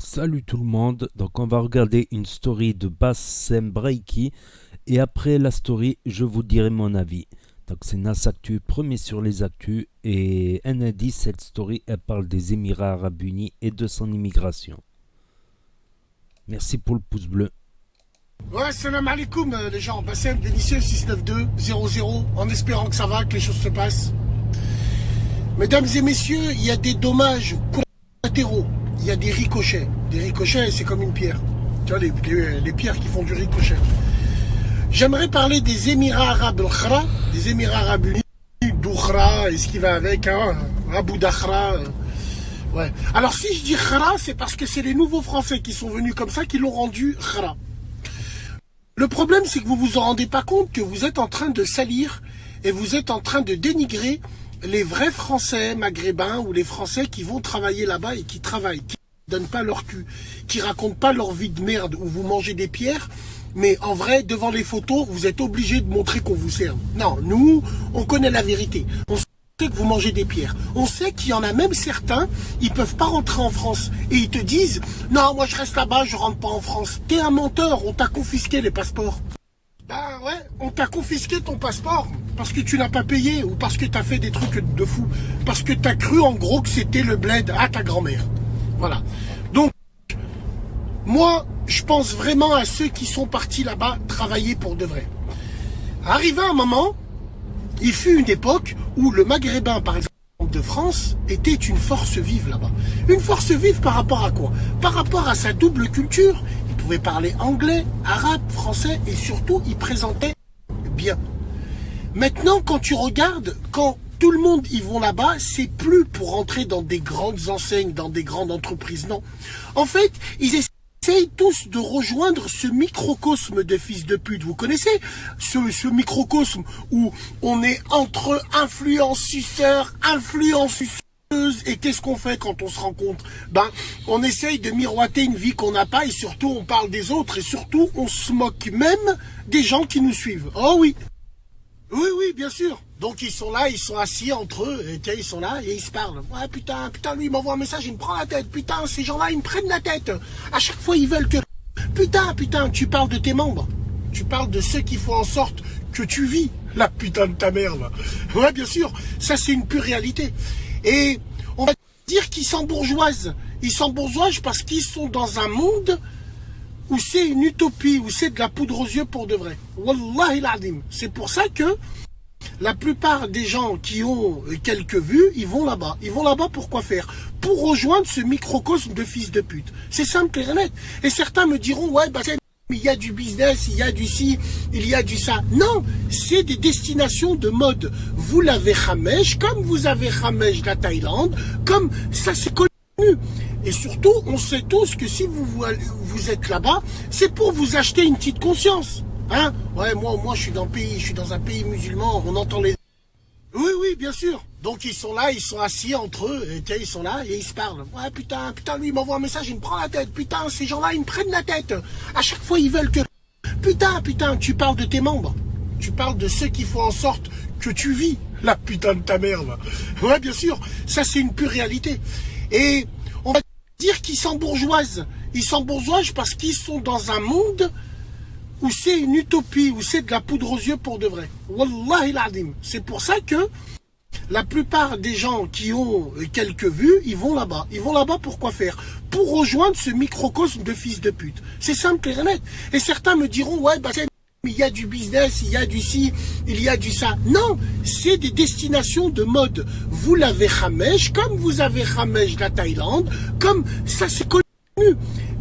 Salut tout le monde, donc on va regarder une story de Bassem Breiki et après la story je vous dirai mon avis. Donc c'est Nas Actu, premier sur les actus et un indice, cette story elle parle des Émirats Arabes Unis et de son immigration. Merci pour le pouce bleu. Ouais, salam alaikum les gens, Bassem, délicieux 692-00, en espérant que ça va, que les choses se passent. Mesdames et messieurs, il y a des dommages collatéraux, il y a des ricochets. Des ricochets, c'est comme une pierre. Tu vois, les pierres qui font du ricochet. J'aimerais parler des Émirats Arabes al-Khra, des Émirats Arabes Unis, d'Oukhra et ce qui va avec, hein, Abu Dakhra. Ouais. Alors si je dis Khra, c'est parce que c'est les nouveaux Français qui sont venus comme ça qui l'ont rendu Khra. Le problème, c'est que vous vous en rendez pas compte que vous êtes en train de salir et vous êtes en train de dénigrer les vrais Français maghrébins ou les Français qui vont travailler là-bas et qui travaillent, qui ne donnent pas leur cul, qui racontent pas leur vie de merde où vous mangez des pierres, mais en vrai, devant les photos, vous êtes obligé de montrer qu'on vous sert. Non, nous, on connaît la vérité. On sait que vous mangez des pierres. On sait qu'il y en a même certains, ils peuvent pas rentrer en France. Et ils te disent, non, moi je reste là-bas, je rentre pas en France. T'es un menteur, on t'a confisqué les passeports. Ben ouais, on t'a confisqué ton passeport parce que tu n'as pas payé ou parce que tu as fait des trucs de fou. Parce que tu as cru en gros que c'était le bled à ta grand-mère. Voilà. Donc, moi, je pense vraiment à ceux qui sont partis là-bas travailler pour de vrai. Arrivé un moment, il fut une époque où le maghrébin, par exemple, de France, était une force vive là-bas. Une force vive par rapport à quoi? Par rapport à sa double culture. Il pouvait parler anglais, arabe, français et surtout, il présentait bien. Maintenant, quand tu regardes, quand tout le monde y vont là-bas, c'est plus pour rentrer dans des grandes enseignes, dans des grandes entreprises, non. En fait, ils essayent tous de rejoindre ce microcosme de fils de pute. Vous connaissez ce microcosme où on est entre influenceurs, influenceuses. Et qu'est-ce qu'on fait quand on se rencontre? Ben, on essaye de miroiter une vie qu'on n'a pas et surtout on parle des autres et surtout on se moque même des gens qui nous suivent. Oh oui. Oui, oui, bien sûr. Donc ils sont là, ils sont assis entre eux, et tiens, ils sont là et ils se parlent. Ouais, putain, lui il m'envoie un message, il me prend la tête. Putain, ces gens-là, ils me prennent la tête. À chaque fois, ils veulent que... Putain, tu parles de tes membres. Tu parles de ceux qui font en sorte que tu vis. La putain de ta mère, là. Ouais, bien sûr. Ça, c'est une pure réalité. Et on va dire qu'ils s'embourgeoisent. Ils s'embourgeoisent parce qu'ils sont dans un monde où c'est une utopie, où c'est de la poudre aux yeux pour de vrai. Wallahi l'adim. C'est pour ça que la plupart des gens qui ont quelques vues, ils vont là-bas. Ils vont là-bas pour quoi faire? Pour rejoindre ce microcosme de fils de pute. C'est simple et net. Et certains me diront, ouais, bah, il y a du business, il y a du ci, il y a du ça. Non, c'est des destinations de mode. Vous l'avez Khamesh, comme vous avez Khamesh la Thaïlande, comme ça c'est connu. Et surtout, on sait tous que si vous êtes là-bas, c'est pour vous acheter une petite conscience. Hein? Ouais, moi je suis dans un pays musulman, on entend les... Oui, oui, bien sûr. Donc ils sont là, ils sont assis entre eux, et tiens, ils sont là et ils se parlent. Ouais, putain, lui il m'envoie un message, il me prend la tête. Putain, ces gens-là, ils me prennent la tête. À chaque fois, ils veulent que... Putain, tu parles de tes membres. Tu parles de ceux qui font en sorte que tu vis. La putain de ta mère, là. Ouais, bien sûr. Ça, c'est une pure réalité. Et on va dire qu'ils s'embourgeoisent. Ils s'embourgeoisent parce qu'ils sont dans un monde où c'est une utopie, où c'est de la poudre aux yeux pour de vrai. Wallahi l'adim. C'est pour ça que la plupart des gens qui ont quelques vues, ils vont là-bas. Ils vont là-bas pour quoi faire? Pour rejoindre ce microcosme de fils de pute. C'est simple et net. Et certains me diront, ouais, bah, il y a du business, il y a du ci, il y a du ça. Non, c'est des destinations de mode. Vous l'avez Khamesh, comme vous avez Khamesh la Thaïlande, comme ça c'est connu.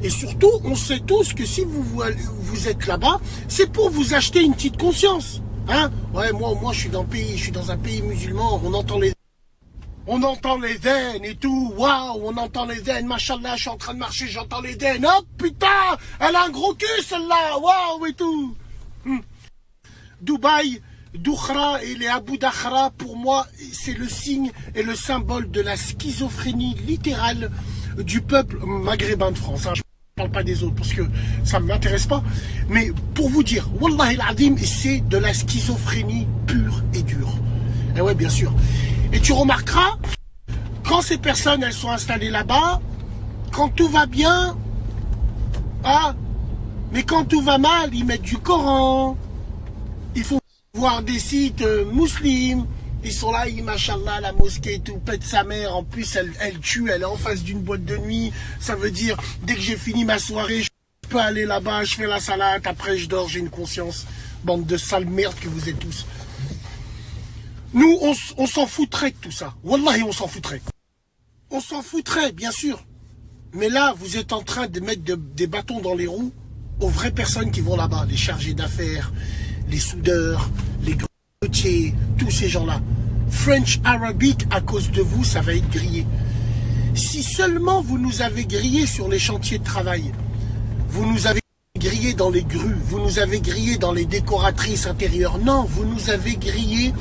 Et surtout, on sait tous que si vous êtes là-bas, c'est pour vous acheter une petite conscience. Hein? Ouais, moi je suis dans un pays musulman, on entend les dènes et tout, waouh, on entend les dènes, machallah, je suis en train de marcher, j'entends les dènes, oh putain, elle a un gros cul celle-là, waouh et tout. Dubaï, Doukhra et les Abu Dakhra, pour moi, c'est le signe et le symbole de la schizophrénie littérale du peuple maghrébin de France. Hein. Je ne parle pas des autres parce que ça ne m'intéresse pas. Mais pour vous dire, Wallahi l'adim, c'est de la schizophrénie pure et dure. Et ouais, bien sûr. Et tu remarqueras, quand ces personnes, elles sont installées là-bas, Quand tout va bien, ah, mais quand tout va mal, ils mettent du Coran. Il faut voir des sites musulmans. Ils sont là, machallah, la mosquée et tout, pète sa mère. En plus, elle tue, elle est en face d'une boîte de nuit. Ça veut dire, dès que j'ai fini ma soirée, je peux aller là-bas, je fais la salade, après je dors, j'ai une conscience. Bande de sales merdes que vous êtes tous. Nous, on s'en foutrait de tout ça. Wallahi, on s'en foutrait. On s'en foutrait, bien sûr. Mais là, vous êtes en train de mettre des bâtons dans les roues aux vraies personnes qui vont là-bas, les chargés d'affaires, les soudeurs, les grutiers, tous ces gens-là. French Arabic, à cause de vous, ça va être grillé. Si seulement vous nous avez grillés sur les chantiers de travail, vous nous avez grillés dans les grues, vous nous avez grillés dans les décoratrices intérieures. Non, vous nous avez grillés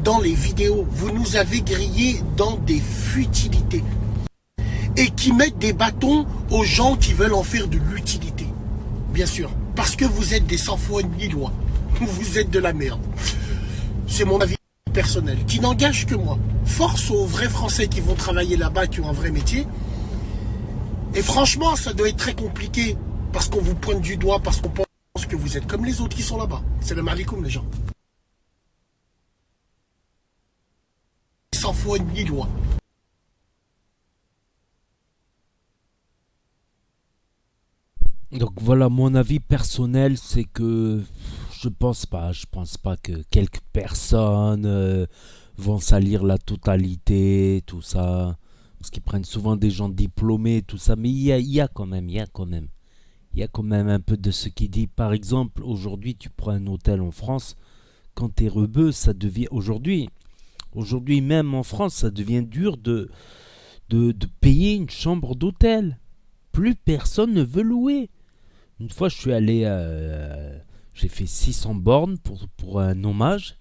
dans les vidéos, vous nous avez grillés dans des futilités. Et qui mettent des bâtons aux gens qui veulent en faire de l'utilité. Bien sûr, parce que vous êtes des sans-foi ni loi. Vous êtes de la merde. C'est mon avis personnel, qui n'engage que moi. Force aux vrais Français qui vont travailler là-bas, qui ont un vrai métier. Et franchement, ça doit être très compliqué, parce qu'on vous pointe du doigt, parce qu'on pense que vous êtes comme les autres qui sont là-bas. C'est le malikoum, les gens. Sans foi ni loi. Donc voilà, mon avis personnel, c'est que je pense pas que quelques personnes vont salir la totalité, tout ça, parce qu'ils prennent souvent des gens diplômés, tout ça, mais il y a quand même un peu de ce qui dit. Par exemple, aujourd'hui, tu prends un hôtel en France, quand t'es rebeu, ça devient aujourd'hui même en France, ça devient dur de payer une chambre d'hôtel. Plus personne ne veut louer. Une fois, je suis allé, j'ai fait 600 bornes pour un hommage.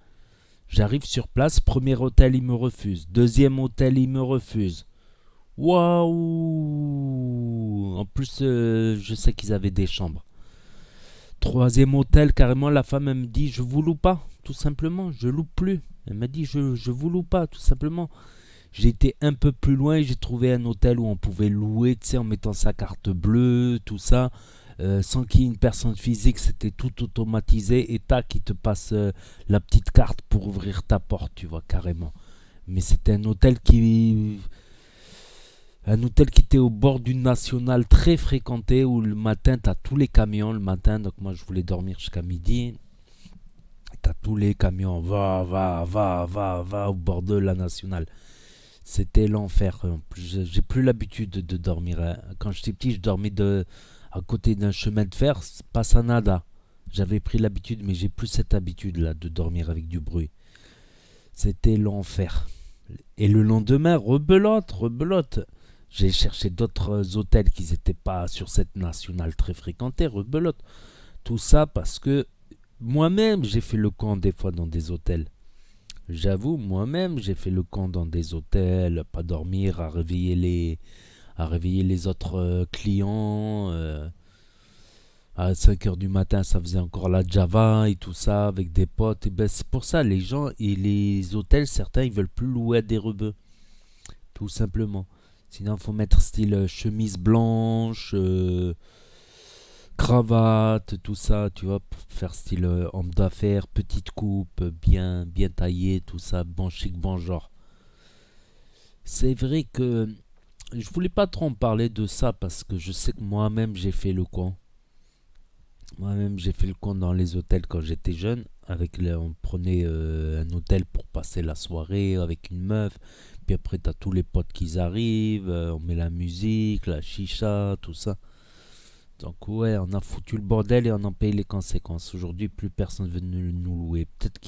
J'arrive sur place, premier hôtel, il me refuse. Deuxième hôtel, il me refuse. Waouh! En plus, je sais qu'ils avaient des chambres. Troisième hôtel, carrément, la femme, elle me dit, je vous loue pas, tout simplement, je loue plus. Elle m'a dit, je vous loue pas, tout simplement. J'ai été un peu plus loin et j'ai trouvé un hôtel où on pouvait louer, tu sais, en mettant sa carte bleue, tout ça. Sans qu'il y ait une personne physique, c'était tout automatisé et tac, il te passe la petite carte pour ouvrir ta porte, tu vois, carrément. Mais c'était un hôtel qui était au bord d'une nationale très fréquentée où le matin, tu as tous les camions le matin. Donc moi, je voulais dormir jusqu'à midi. Tu as tous les camions, va au bord de la nationale. C'était l'enfer. En plus, j'ai plus l'habitude de dormir, hein. Quand j'étais petit, je dormais à côté d'un chemin de fer, pas ça nada. J'avais pris l'habitude, mais j'ai plus cette habitude-là de dormir avec du bruit. C'était l'enfer. Et le lendemain, rebelote. J'ai cherché d'autres hôtels qui n'étaient pas sur cette nationale très fréquentée, rebelote. Tout ça parce que moi-même, j'ai fait le camp des fois dans des hôtels. J'avoue, moi-même, j'ai fait le camp dans des hôtels, pas dormir, à réveiller les autres clients. À 5 heures du matin, ça faisait encore la Java et tout ça avec des potes. Et ben, c'est pour ça, les gens et les hôtels, certains, ils veulent plus louer à des rebeux. Tout simplement. Sinon, il faut mettre style chemise blanche, cravate, tout ça, tu vois, pour faire style homme d'affaires, petite coupe, bien taillé, tout ça, bon chic, bon genre. C'est vrai que je voulais pas trop en parler de ça parce que je sais que moi-même j'ai fait le con. Moi-même j'ai fait le con dans les hôtels quand j'étais jeune. On prenait un hôtel pour passer la soirée avec une meuf. Puis après t'as tous les potes qui arrivent. On met la musique, la chicha, tout ça. Donc ouais, on a foutu le bordel et on en paye les conséquences. Aujourd'hui plus personne veut nous louer. Peut-être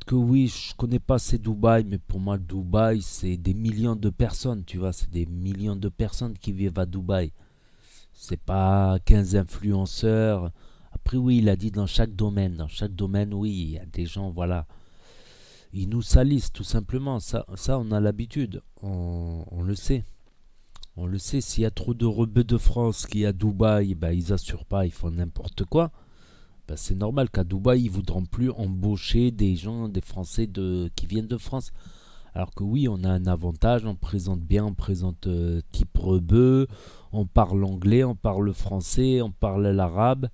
que oui, je connais pas assez Dubaï, mais pour moi, Dubaï, c'est des millions de personnes, tu vois, c'est des millions de personnes qui vivent à Dubaï. C'est pas 15 influenceurs. Après, oui, il a dit dans chaque domaine, oui, il y a des gens, voilà, ils nous salissent tout simplement. Ça on a l'habitude, on le sait. On le sait, s'il y a trop de rebeux de France qui à Dubaï, bah, ils assurent pas, ils font n'importe quoi. Ben, c'est normal qu'à Dubaï, ils ne voudront plus embaucher des gens, des Français qui viennent de France. Alors que oui, on a un avantage, on présente bien, on présente type rebeu, on parle anglais, on parle français, on parle l'arabe.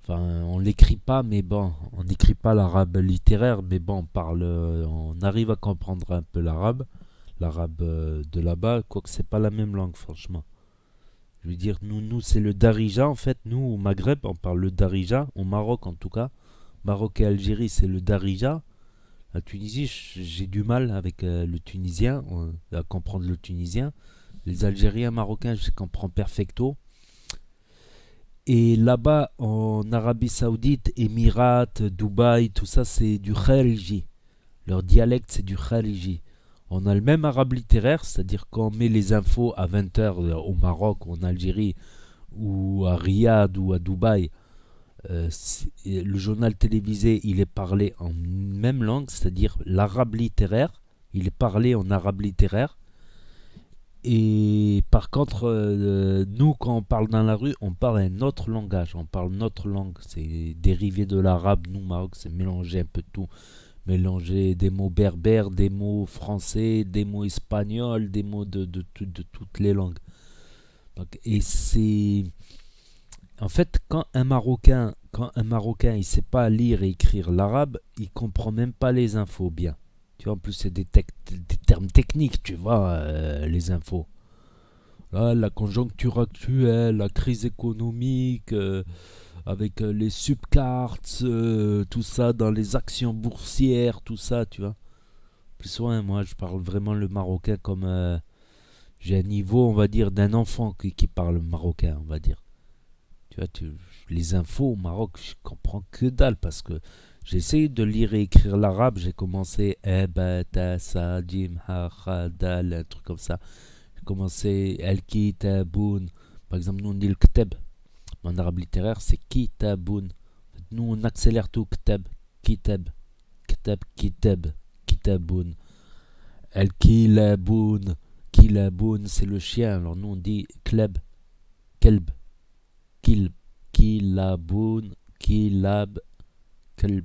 Enfin, on l'écrit pas, mais bon, on n'écrit pas l'arabe littéraire, mais bon, on arrive à comprendre un peu l'arabe de là-bas, quoique c'est pas la même langue, franchement. Je veux dire, nous c'est le darija en fait, nous au Maghreb, on parle le darija, au Maroc en tout cas. Maroc et Algérie, c'est le darija. La Tunisie, j'ai du mal avec le tunisien, à comprendre le tunisien. Les Algériens, Marocains, je comprends perfecto. Et là-bas, en Arabie Saoudite, Émirats, Dubaï, tout ça, c'est du khariji. Leur dialecte, c'est du khariji. On a le même arabe littéraire, c'est-à-dire qu'on met les infos à 20h au Maroc, ou en Algérie, ou à Riyad, ou à Dubaï. Le journal télévisé, il est parlé en même langue, c'est-à-dire l'arabe littéraire. Il est parlé en arabe littéraire. Et par contre, nous, quand on parle dans la rue, on parle un autre langage, on parle notre langue. C'est dérivé de l'arabe. Nous, Maroc, c'est mélanger un peu de tout. Mélanger des mots berbères, des mots français, des mots espagnols, des mots de toutes les langues. Donc, et c'est... En fait, quand un Marocain, il sait pas lire et écrire l'arabe, il comprend même pas les infos bien. Tu vois, en plus, c'est des termes techniques, tu vois, les infos. Là, la conjoncture actuelle, la crise économique, avec les subcartes, tout ça, dans les actions boursières, tout ça, tu vois. Plus souvent, moi, je parle vraiment le marocain comme... j'ai un niveau, on va dire, d'un enfant qui parle marocain, on va dire. Tu vois, les infos au Maroc, je comprends que dalle parce que j'ai essayé de lire et écrire l'arabe. J'ai commencé Ebata, Sadim, Dal, un truc comme ça. J'ai commencé El Kitaboun. Par exemple, nous on dit le Kteb. En arabe littéraire, c'est Kitaboun. Nous on accélère tout Kteb, Kitab, Kitab, Kitab, Kitaboun. El Kilaboun, Kilaboun, c'est le chien. Alors nous on dit Kleb, Kelb. Kilb, Kilaboun, Kilab, Kelb.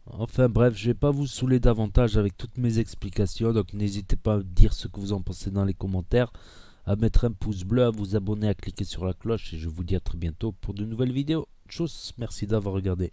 Enfin bref, je vais pas vous saouler davantage avec toutes mes explications, donc n'hésitez pas à dire ce que vous en pensez dans les commentaires, à mettre un pouce bleu, à vous abonner, à cliquer sur la cloche, et je vous dis à très bientôt pour de nouvelles vidéos. Tchuss, merci d'avoir regardé.